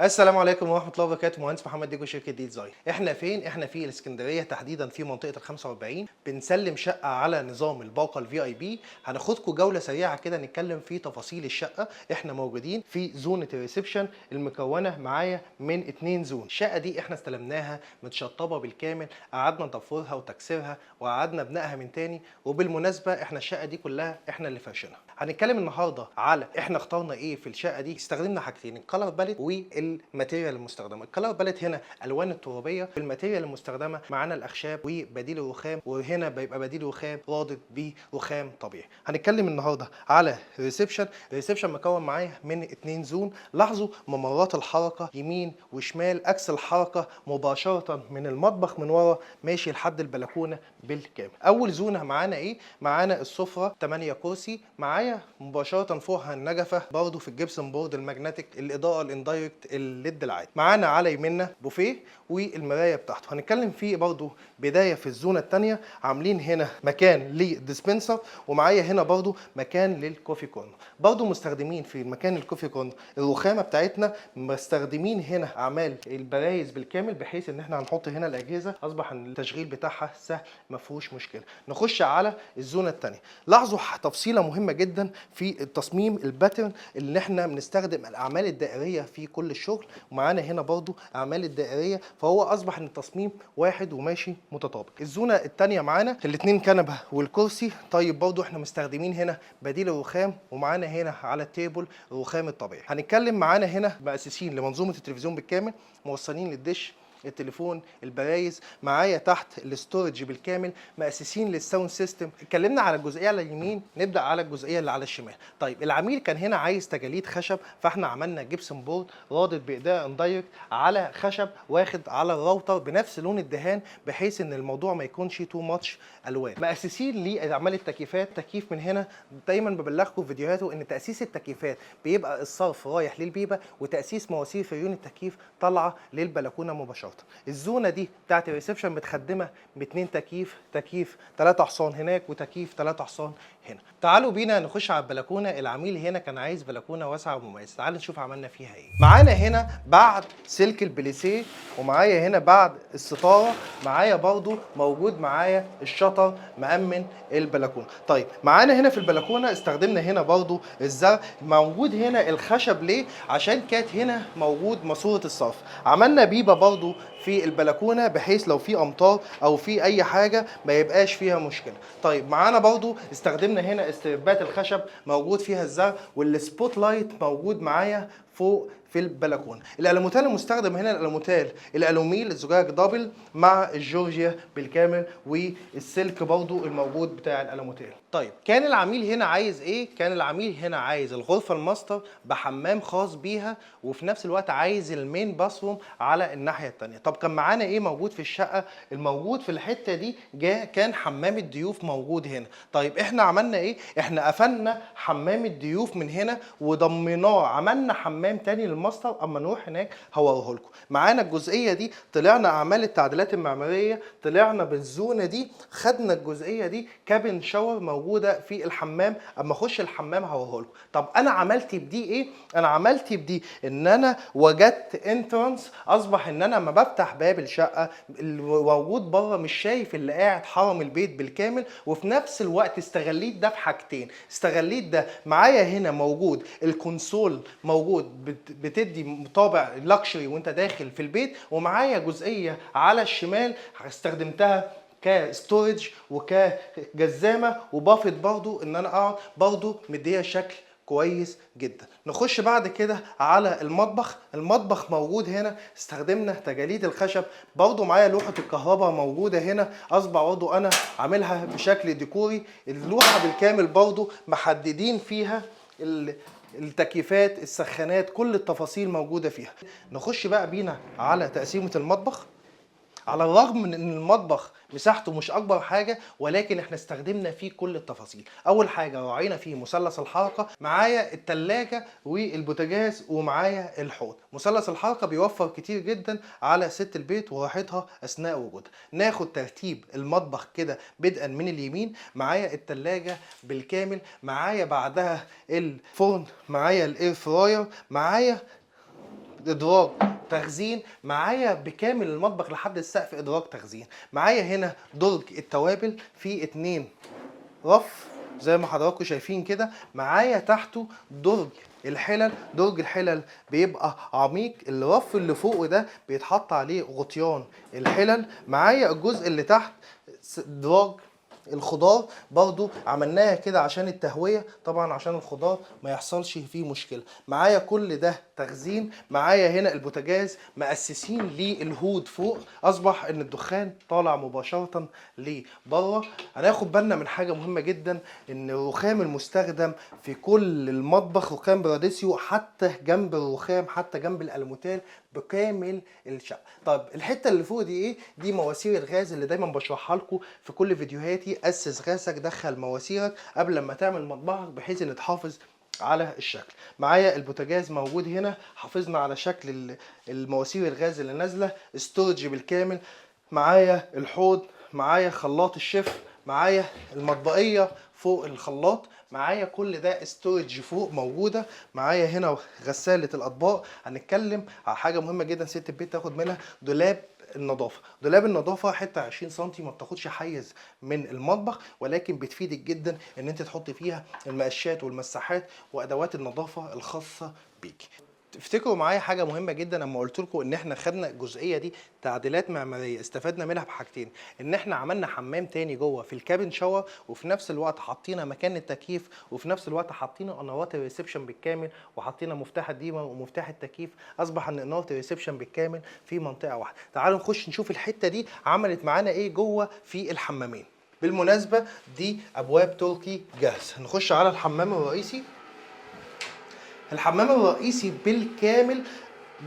السلام عليكم ورحمة الله وبركاته. مهندس محمد ديجو، شركة ديزاين. احنا فين؟ احنا في الاسكندرية، تحديدا في منطقة ال 45. بنسلم شقة على نظام الباقة الفي اي بي. هناخدكم جولة سريعة كده نتكلم في تفاصيل الشقة. احنا موجودين في زونة الريسبشن المكونة معايا من 2 زون. الشقة دي احنا استلمناها متشطبة بالكامل، قعدنا نضفرها وتكسيرها وقعدنا بنائها من تاني. وبالمناسبة احنا الشقة دي كلها احنا اللي فرشناها. هنتكلم النهارده على احنا اخترنا ايه في الشقة دي. استخدمنا حاجتين: الكالر باليت والماتيريال المستخدمه. الكالر باليت هنا الوان الترابيه، والماتيريال المستخدمه معانا الاخشاب وبديل الرخام، وهنا بيبقى بديل رخام رادد برخام طبيعي. هنتكلم النهارده على الريسبشن. الريسبشن مكون معايا من 2 زون. لاحظوا ممرات الحركه يمين وشمال، اكس الحركه مباشره من المطبخ من ورا ماشي لحد البلكونه بالكامل. اول زونه معانا ايه؟ معانا السفره 8 كرسي، معايا مباشره فوقها النجفه برضو في الجبسن بورد الماجنتيك، الاضاءه الاندايركت الليد العادي. معانا على يمنا بوفيه والمرايه بتاعته. هنتكلم فيه برضو بدايه في الزونه الثانيه. عاملين هنا مكان للديسبنسر، ومعايا هنا برضو مكان للكوفي كورنر. برضو مستخدمين في المكان الكوفي كورنر الرخامه بتاعتنا، مستخدمين هنا اعمال البرايز بالكامل، بحيث ان احنا هنحط هنا الاجهزه، اصبح التشغيل بتاعها سهل ما فيهوش مشكله. نخش على الزونه الثانيه. لاحظوا تفصيله مهمه جدا في التصميم الباترن، اللي احنا بنستخدم الاعمال الدائريه في كل الشغل، ومعانا هنا برضو اعمال الدائريه، فهو اصبح ان التصميم واحد وماشي متطابق. الزونه الثانيه معانا الاثنين كنبه والكرسي. طيب برضو احنا مستخدمين هنا بديل الرخام، ومعانا هنا على التيبل الرخام الطبيعي. هنتكلم معانا هنا مؤسسين لمنظومه التلفزيون بالكامل، موصلين للدش، التليفون، البرايز. معايا تحت الاستورج بالكامل، مؤسسين للساوند سيستم. اتكلمنا على الجزئيه على اليمين، نبدا على الجزئيه اللي على الشمال. طيب العميل كان هنا عايز تجاليد خشب، فاحنا عملنا جبسن بورد رادد بايداء اندايركت على خشب واخد على الراوتر بنفس لون الدهان، بحيث ان الموضوع ما يكونش تو ماتش الوان. مؤسسين لاعمال التكييفات. تكييف من هنا دايما ببلغكم في فيديوهاته ان تاسيس التكييفات بيبقى الصرف رايح للبيبه، وتاسيس مواسير فريون التكييف طالعه للبلكونه مباشره. الزونه دي بتاعت الريسبشن متخدمه ب2 تكييف 3 حصان هناك، وتكييف 3 حصان هنا. تعالوا بينا نخش على البلكونه. العميل هنا كان عايز بلكونه واسعه ومميزه، تعالوا نشوف عملنا فيها ايه. معانا هنا بعد سلك البليسيه، ومعايا هنا بعد الستاره، معايا برضو موجود معايا الشطر مأمن البلكونه. طيب معانا هنا في البلكونه استخدمنا هنا برضو الزرع. موجود هنا الخشب ليه؟ عشان كانت هنا موجود ماسوره الصرف. عملنا بيبه برضو في البلكونه، بحيث لو في امطار او في اي حاجه ما يبقاش فيها مشكله. طيب معانا برضو استخدمنا هنا استربات الخشب موجود فيها الزرع، والسبوت لايت موجود معايا فوق في البلكونه. الالوميتال المستخدم هنا الالوميتال الالوميل الزجاج دبل مع الجورجيا بالكامل، والسلك برضو الموجود بتاع الالوميتال. طيب كان العميل هنا عايز ايه؟ كان العميل هنا عايز الغرفه الماستر بحمام خاص بيها، وفي نفس الوقت عايز المين باثروم على الناحيه الثانيه. طب كان معانا ايه موجود في الشقه؟ الموجود في الحته دي كان حمام الضيوف موجود هنا. طيب احنا عملنا ايه؟ احنا قفلنا حمام الضيوف من هنا وضميناه، عملنا حمام تاني للماستر. اما نروح هناك هوريه لكم. معانا الجزئيه دي طلعنا اعمال التعديلات المعماريه، طلعنا بالزونه دي، خدنا الجزئيه دي كابن شاور موجوده في الحمام. اما اخش الحمام هوريه لكم. طب انا عملت بدي ايه؟ انا عملت بدي ان انا وجدت انترانس، اصبح ان انا لما بفتح باب الشقه الموجود بره مش شايف اللي قاعد حرم البيت بالكامل. وفي نفس الوقت استغليت ده في حاجتين. استغليت ده معايا هنا موجود الكونسول موجود بتدي طابع لاكشري وانت داخل في البيت، ومعايا جزئيه على الشمال استخدمتها كستورج وكجزامه، وبافت برضو ان انا اقعد برضو مديها شكل كويس جدا. نخش بعد كده على المطبخ. المطبخ موجود هنا استخدمنا تجاليد الخشب، برضو معايا لوحة الكهرباء موجودة هنا، اصبح برضو انا عاملها بشكل ديكوري. اللوحة بالكامل برضو محددين فيها التكييفات، السخانات، كل التفاصيل موجودة فيها. نخش بقى بينا على تقسيمة المطبخ. على الرغم من ان المطبخ مساحته مش اكبر حاجه، ولكن احنا استخدمنا فيه كل التفاصيل. اول حاجه راعينا فيه مثلث الحركه، معايا التلاجة والبوتاجاز ومعايا الحوض. مثلث الحركه بيوفر كتير جدا على ست البيت وراحتها اثناء وجودها. ناخد ترتيب المطبخ كده بدءا من اليمين. معايا التلاجة بالكامل، معايا بعدها الفرن، معايا الاير فراير، معايا ادراج تخزين، معايا بكامل المطبخ لحد السقف ادراج تخزين. معايا هنا درج التوابل في 2 رف زي ما حضراتكم شايفين كده. معايا تحته درج الحلل. درج الحلل بيبقى عميق، الرف اللي فوق ده بيتحط عليه غطيان الحلل. معايا الجزء اللي تحت دراج الخضار، برضو عملناها كده عشان التهوية، طبعا عشان الخضار ما يحصلش فيه مشكلة. معايا كل ده تخزين. معايا هنا البوتاجاز مؤسسين للهود فوق، اصبح ان الدخان طالع مباشرة لبره. هناخد بالنا من حاجة مهمة جدا، ان الرخام المستخدم في كل المطبخ رخام براديسيو، حتى جنب الرخام، حتى جنب الالموتال بكامل الشقه. طب الحته اللي فوق دي ايه؟ دي مواسير الغاز اللي دايما بشرحها لكم في كل فيديوهاتي. اسس غازك، دخل مواسيرك قبل ما تعمل مطبخك بحيث ان تحافظ على الشكل. معايا البوتاجاز موجود هنا، حافظنا على شكل المواسير الغاز اللي نازله، استورج بالكامل. معايا الحوض، معايا خلاط الشيف، معايا المطبقيه فوق الخلاط، معايا كل ده استورج فوق موجوده. معايا هنا غساله الاطباق. هنتكلم على حاجه مهمه جدا ست البيت تاخد منها، دولاب النظافه. دولاب النظافه حته 20 سم، ما بتاخدش حيز من المطبخ، ولكن بتفيدك جدا ان انت تحط فيها المقشات والمساحات وادوات النظافه الخاصه بيك. تفتكروا معايا حاجه مهمه جدا لما قلت لكم ان احنا خدنا الجزئيه دي تعديلات معماريه، استفدنا منها بحاجتين، ان احنا عملنا حمام تاني جوه في الكابين شاور، وفي نفس الوقت حطينا مكان التكييف، وفي نفس الوقت حطينا انارات الريسبشن بالكامل، وحطينا مفتاح الديمه ومفتاح التكييف. اصبح ان اناره الريسبشن بالكامل في منطقه واحده. تعالوا نخش نشوف الحته دي عملت معانا ايه جوه في الحمامين. بالمناسبه دي ابواب تركي جاهزه. نخش على الحمام الرئيسي. الحمام الرئيسي بالكامل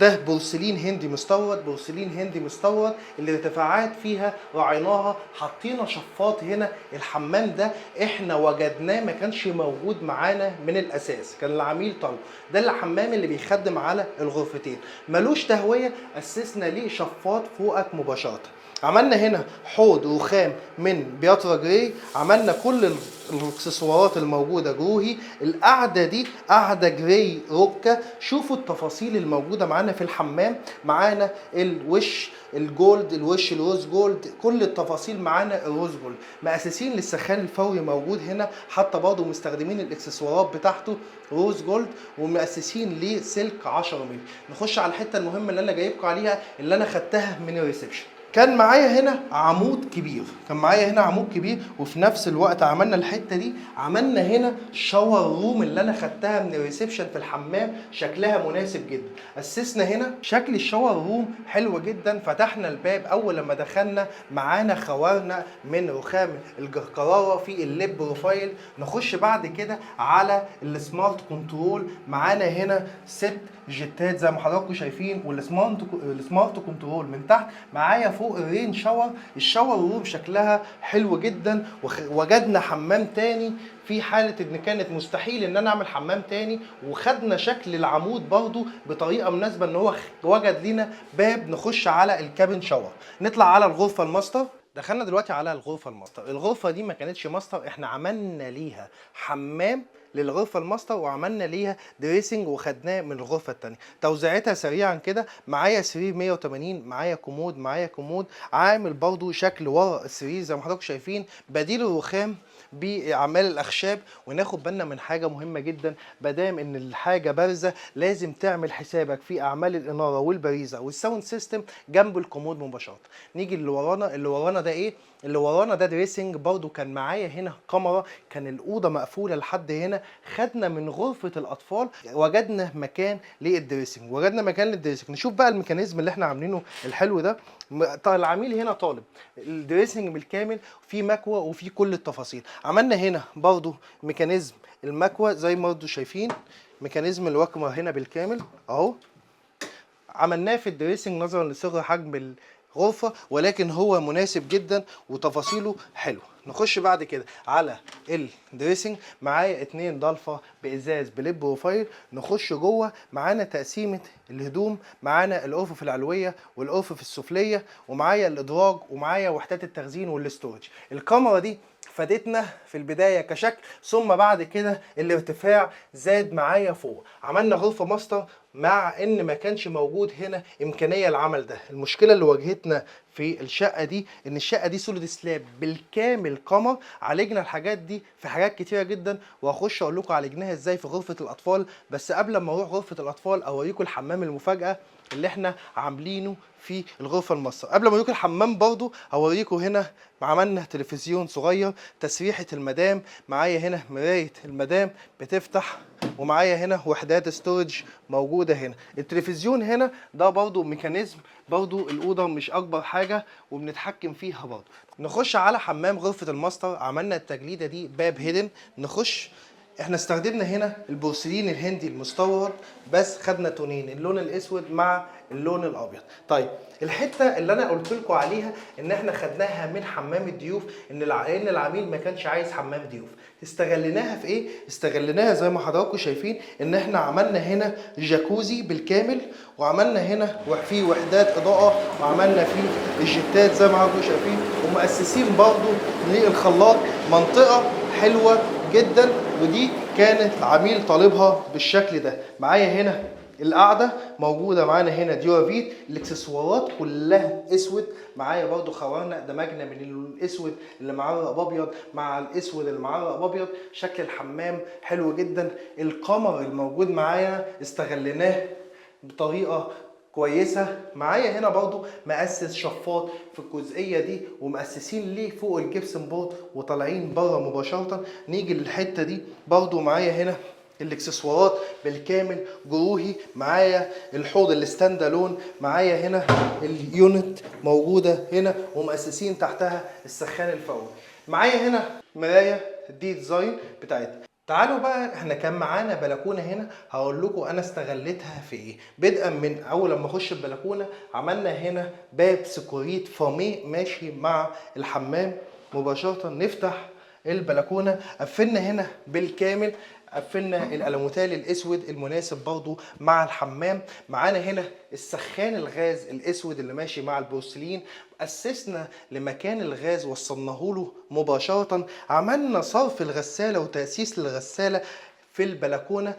ده بورسلين هندي مستورد، بورسلين هندي مستورد. الارتفاعات فيها راعيناها، حطينا شفاط هنا. الحمام ده احنا وجدناه ما كانش موجود معانا من الاساس، كان العميل طلب. ده الحمام اللي بيخدم على الغرفتين، ملوش تهويه، اسسنا ليه شفاط فوقك مباشره. عملنا هنا حوض رخام من بياترا جراي، عملنا كل الاكسسوارات الموجوده جروهي. القعده دي قعده جراي روكا. شوفوا التفاصيل الموجوده معانا في الحمام. معانا الوش الجولد، الوش الروز جولد، كل التفاصيل معانا الروز جولد. مؤسسين للسخان الفوري موجود هنا، حتى برضه مستخدمين الاكسسوارات بتاعته روز جولد، ومؤسسين لسلك 10 مللي. نخش على الحته المهمه اللي انا جايبكم عليها، اللي انا خدتها من الريسبشن. كان معايا هنا عمود كبير، وفي نفس الوقت عملنا الحته دي، عملنا هنا شاور روم اللي انا خدتها من الريسبشن في الحمام، شكلها مناسب جدا. اسسنا هنا شكل الشاور روم حلو جدا. فتحنا الباب، اول لما دخلنا معانا خوارنا من رخام الجركراره في الليب بروفايل. نخش بعد كده على السمارت كنترول. معانا هنا 6 جيتات زي ما حضراتكم شايفين، والسمارت كنترول من تحت. معايا فوق الرين شاور. الشاور روم شكلها حلو جدا. وجدنا حمام تاني في حالة ان كانت مستحيل ان انا اعمل حمام تاني، وخدنا شكل العمود برضو بطريقة مناسبة ان هو وجد لنا باب. نخش على الكابين شاور، نطلع على الغرفة الماستر. دخلنا دلوقتي على الغرفة الماستر. الغرفة دي ما كانتش ماستر، احنا عملنا ليها حمام للغرفة الماستر، وعملنا ليها دريسنج وخدناه من الغرفة التانية. توزيعتها سريعا كده، معايا سرير 180، معايا كومود، عامل برضو شكل ورا السرير زي ما حضراتكم شايفين، بديل الرخام باعمال الاخشاب. وناخد بالنا من حاجه مهمه جدا، مادام ان الحاجه بارزه لازم تعمل حسابك في اعمال الاناره والبريزه والساوند سيستم جنب الكومود مباشره. نيجي اللي ورانا ده ايه؟ اللي ورانا ده دريسنج. برضو كان معايا هنا كاميرا، كان الاوضه مقفوله لحد هنا، خدنا من غرفه الاطفال وجدنا مكان للدريسنج، نشوف بقى الميكانيزم اللي احنا عاملينه الحلو ده. العميل هنا طالب الدريسنج بالكامل، في مكوى وفي كل التفاصيل. عملنا هنا برضو ميكانيزم المكوى زي ما برضو شايفين، ميكانيزم الوكمه هنا بالكامل اهو. عملناه في الدريسنج نظرا لصغر حجم الغرفه، ولكن هو مناسب جدا وتفاصيله حلوه. نخش بعد كده على الدريسنج. معايا 2 ضلفه بازاز بليب بروفايل. نخش جوه، معانا تقسيمه الهدوم، معانا الارفف العلويه والارفف السفليه، ومعايا الادراج، ومعايا وحدات التخزين والاستورج. الكاميرا دي فادتنا في البدايه كشكل، ثم بعد كده الارتفاع زاد معايا فوق. عملنا غرفه ماستر مع ان ما كانش موجود هنا امكانيه العمل ده. المشكله اللي واجهتنا في الشقه دي ان الشقه دي سوليد سلاب بالكامل قمر. عالجنا الحاجات دي في حاجات كتيره جدا، وهخش اقول لكم عالجناها ازاي في غرفه الاطفال. بس قبل ما اروح غرفه الاطفال اوريكم الحمام المفاجاه اللي احنا عاملينه في الغرفه الماستر. قبل ما اوريكم الحمام برضو هوريكم هنا عملنا تلفزيون صغير، تسريحه المدام، معايا هنا مرايه المدام بتفتح، ومعايا هنا وحدات ستورج موجوده هنا. التلفزيون هنا ده برضو ميكانيزم، برضو الاوضه مش اكبر حاجه وبنتحكم فيها برضو. نخش على حمام غرفه الماستر. عملنا التجليده دي باب هيدن. نخش، احنا استخدمنا هنا البورسلين الهندي المستورد، بس خدنا تونين، اللون الاسود مع اللون الابيض. طيب الحته اللي انا قلت لكم عليها ان احنا خدناها من حمام الضيوف، ان العميل ما كانش عايز حمام ضيوف. استغليناها في ايه؟ استغليناها زي ما حضراتكم شايفين ان احنا عملنا هنا جاكوزي بالكامل، وعملنا هنا في وحدات اضاءه، وعملنا فيه الجتات زي ما حضراتكم شايفين، ومؤسسين برضو للخلاط منطقه حلوه جدا. ودي كانت عميل طالبها بالشكل ده. معايا هنا القعده موجوده، معانا هنا ديورافيت، الاكسسوارات كلها اسود. معايا برضو خوانق دمجنا من الاسود اللي معرق ابيض مع الاسود اللي معرق ابيض. شكل الحمام حلو جدا. القمر الموجود معايا استغليناه بطريقه كويسه. معايا هنا برضو مؤسس شفاط في الجزئيه دي، ومؤسسين ليه فوق الجبسن بورد وطالعين بره مباشره. نيجي للحته دي برضو، معايا هنا الاكسسوارات بالكامل جروهي، معايا الحوض الستاند الون، معايا هنا اليونت موجوده هنا، ومؤسسين تحتها السخان الفوري. معايا هنا مرايه دي ديزاين بتاعتها. تعالوا بقى، احنا كان معانا بلكونه هنا، هقول لكم انا استغلتها في ايه. بدءا من اول لما اخش البلكونه، عملنا هنا باب سكوريت فامي ماشي مع الحمام مباشره. نفتح البلكونه، قفلنا هنا بالكامل، قفلنا الالوميتال الاسود المناسب برضو مع الحمام. معانا هنا السخان الغاز الاسود اللي ماشي مع البورسلين. اسسنا لمكان الغاز وصلناه له مباشره. عملنا صرف الغساله وتاسيس للغساله في البلكونه.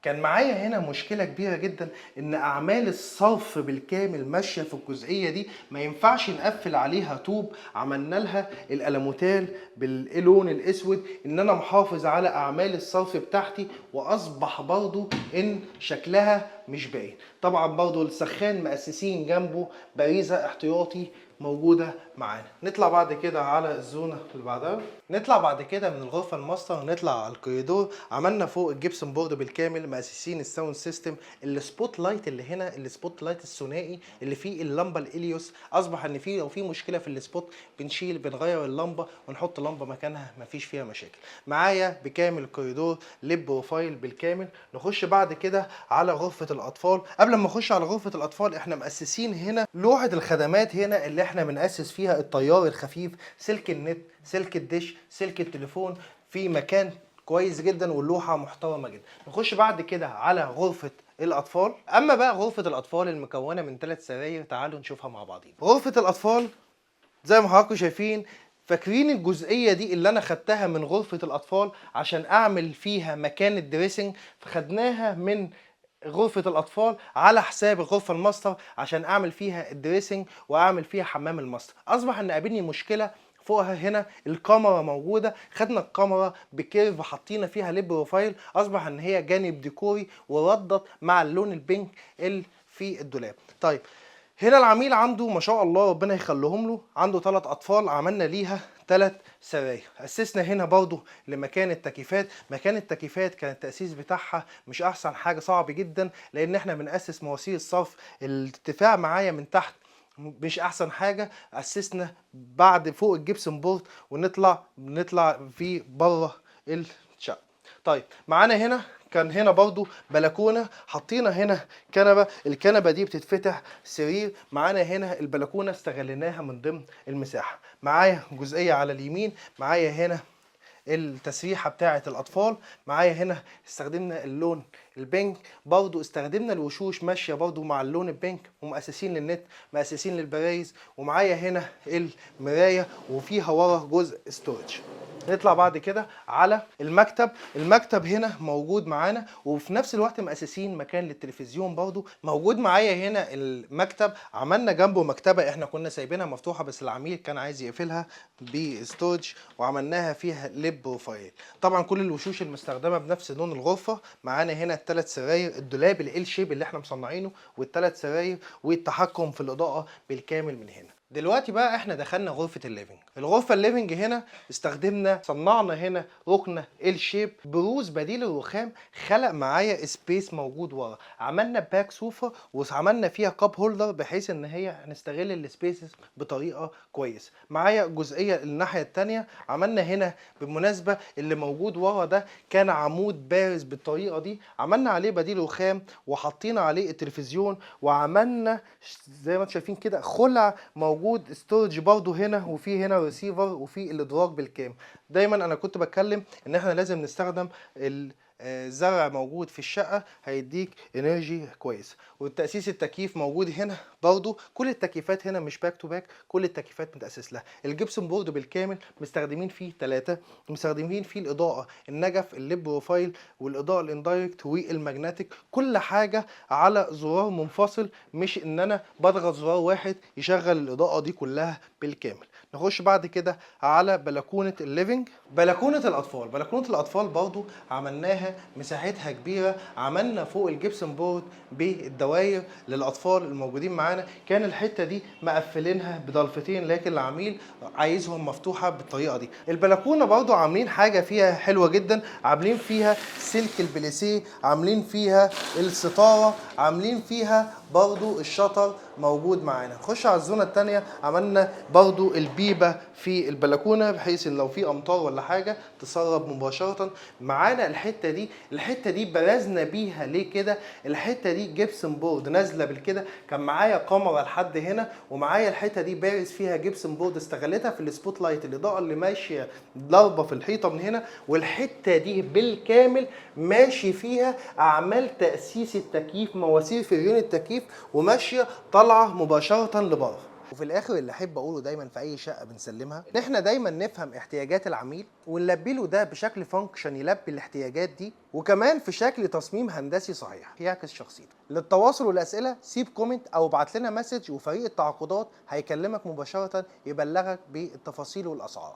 كان معايا هنا مشكله كبيره جدا ان اعمال الصرف بالكامل ماشيه في الجزئيه دي، ما ينفعش نقفل عليها طوب. عملنا لها الالوميتال باللون الاسود ان انا محافظ على اعمال الصرف بتاعتي، واصبح برضو ان شكلها مش باين. طبعا برضو السخان مؤسسين جنبه باريزه احتياطي موجوده معانا. نطلع بعد كده على الزونه اللي بعدها. نطلع بعد كده من الغرفه الماستر، نطلع على الكوريدور. عملنا فوق الجبسن بورد بالكامل، مؤسسين الساوند سيستم، السبوت لايت اللي هنا، السبوت لايت الثنائي اللي فيه اللمبه الاليوس. اصبح ان في لو في مشكله في السبوت بنشيل بنغير اللمبه ونحط لمبه مكانها، مفيش فيها مشاكل. معايا بكامل الكوريدور ليب بروفايل بالكامل. نخش بعد كده على غرفه الاطفال. قبل ما اخش على غرفه الاطفال، احنا مؤسسين هنا لوحه الخدمات هنا اللي احنا بنأسس فيها التيار الخفيف، سلك النت، سلك الدش، سلك التليفون، في مكان كويس جدا، واللوحه محترمه جدا. نخش بعد كده على غرفه الاطفال. اما بقى غرفه الاطفال المكونه من 3 سراير، تعالوا نشوفها مع بعضين. غرفه الاطفال زي ما حضراتكم شايفين، فاكرين الجزئيه دي اللي انا خدتها من غرفه الاطفال عشان اعمل فيها مكان الدريسنج، فخدناها من غرفة الأطفال على حساب الغرفة الماستر عشان أعمل فيها الدريسنج وأعمل فيها حمام الماستر. أصبح إن قابلني مشكلة فوقها هنا الكاميرا موجودة. خدنا الكاميرا بكيرف وحطينا فيها ليب بروفايل، أصبح إن هي جانب ديكوري وردت مع اللون البينك اللي في الدولاب. طيب هنا العميل عنده ما شاء الله ربنا يخليهم له، عنده 3 اطفال، عملنا ليها 3 سراير. اسسنا هنا برضو لمكان التكييفات. مكان التكييفات كان التاسيس بتاعها مش احسن حاجه، صعب جدا، لان احنا بناسس مواسير الصرف. الارتفاع معايا من تحت مش احسن حاجه. اسسنا بعد فوق الجبسن بورد ونطلع في بره الشقه. طيب معانا هنا كان هنا برضو بلكونه، حطينا هنا كنبه، الكنبه دي بتتفتح سرير. معانا هنا البلكونه استغليناها من ضمن المساحه. معايا جزئيه على اليمين، معايا هنا التسريحه بتاعه الاطفال. معايا هنا استخدمنا اللون البينك، برضو استخدمنا الوشوش ماشيه برضو مع اللون البينك، ومؤسسين للنت، مؤسسين للبرايز. ومعايا هنا المرايه وفيها ورا جزء ستورج. نطلع بعد كده على المكتب. المكتب هنا موجود معانا، وفي نفس الوقت مؤسسين مكان للتلفزيون برضو موجود معايا. هنا المكتب عملنا جنبه مكتبه احنا كنا سايبينها مفتوحه بس العميل كان عايز يقفلها بستورج، وعملناها فيها ليب بروفايل. طبعا كل الوشوش المستخدمه بنفس لون الغرفه. معانا هنا الثلاث سراير، الدولاب ال شيب اللي احنا مصنعينه، والثلاث سراير، والتحكم في الاضاءه بالكامل من هنا. دلوقتي بقى احنا دخلنا غرفه الليفنج. الغرفه الليفنج هنا صنعنا هنا ركنه ال شيب بروز بديل الرخام، خلق معايا سبيس موجود ورا. عملنا باك سوفا وعملنا فيها كاب هولدر بحيث ان هي هنستغل السبيسز بطريقه كويس. معايا جزئيه الناحيه الثانيه، عملنا هنا بالمناسبه اللي موجود ورا ده كان عمود بارز بالطريقه دي، عملنا عليه بديل رخام وحطينا عليه التلفزيون، وعملنا زي ما انتم شايفين كده خلع موجود ستورج برضو هنا، وفي هنا ريسيفر، وفي الادراج بالكامل. دايما انا كنت بتكلم ان احنا لازم نستخدم الزرع موجود في الشقه هيديك انرجي كويس. والتاسيس التكييف موجود هنا برضو، كل التكييفات هنا مش باك تو باك، كل التكييفات متاسس لها. الجبسون بورد بالكامل مستخدمين فيه 3، مستخدمين فيه الاضاءه النجف الليب بروفايل والاضاءه الاندايركت والماجنتيك، كل حاجه على زرار منفصل، مش ان انا بضغط زرار واحد يشغل الاضاءه دي كلها بالكامل. نخش بعد كده على بلكونه الليفنج. بلكونه الاطفال برضو عملناها مساحتها كبيره، عملنا فوق الجبسون بورد بالدواير للاطفال الموجودين معانا. كان الحته دي مقفلينها بضلفتين لكن العميل عايزهم مفتوحه بالطريقه دي. البلكونه برضو عاملين حاجه فيها حلوه جدا، عاملين فيها سلك البليسيه، عاملين فيها الستاره، عاملين فيها برضو الشطر موجود معانا. نخش على الزونه الثانيه، عملنا برضو البيبه في البلكونه بحيث ان لو في امطار ولا حاجه تسرب مباشره معانا. الحته دي برزنا بيها ليه كده؟ الحته دي جبسن بورد نازله بالكده، كان معايا كاميرا لحد هنا، ومعايا الحته دي بارز فيها جبسن بورد، استغلتها في السبوت لايت الاضاءه اللي ماشيه ضربه في الحيطه من هنا. والحته دي بالكامل ماشي فيها اعمال تاسيس التكييف، مواسير فريون التكييف، وماشيه طالعه مباشره لبره. وفي الاخر اللي احب اقوله دايما في اي شقه بنسلمها، ان احنا دايما نفهم احتياجات العميل ونلبي له ده بشكل فانكشن يلبي الاحتياجات دي، وكمان في شكل تصميم هندسي صحيح يعكس شخصيته. للتواصل والاسئله سيب كومنت او ابعت لنا مسج، وفريق التعاقدات هيكلمك مباشره يبلغك بالتفاصيل والاسعار.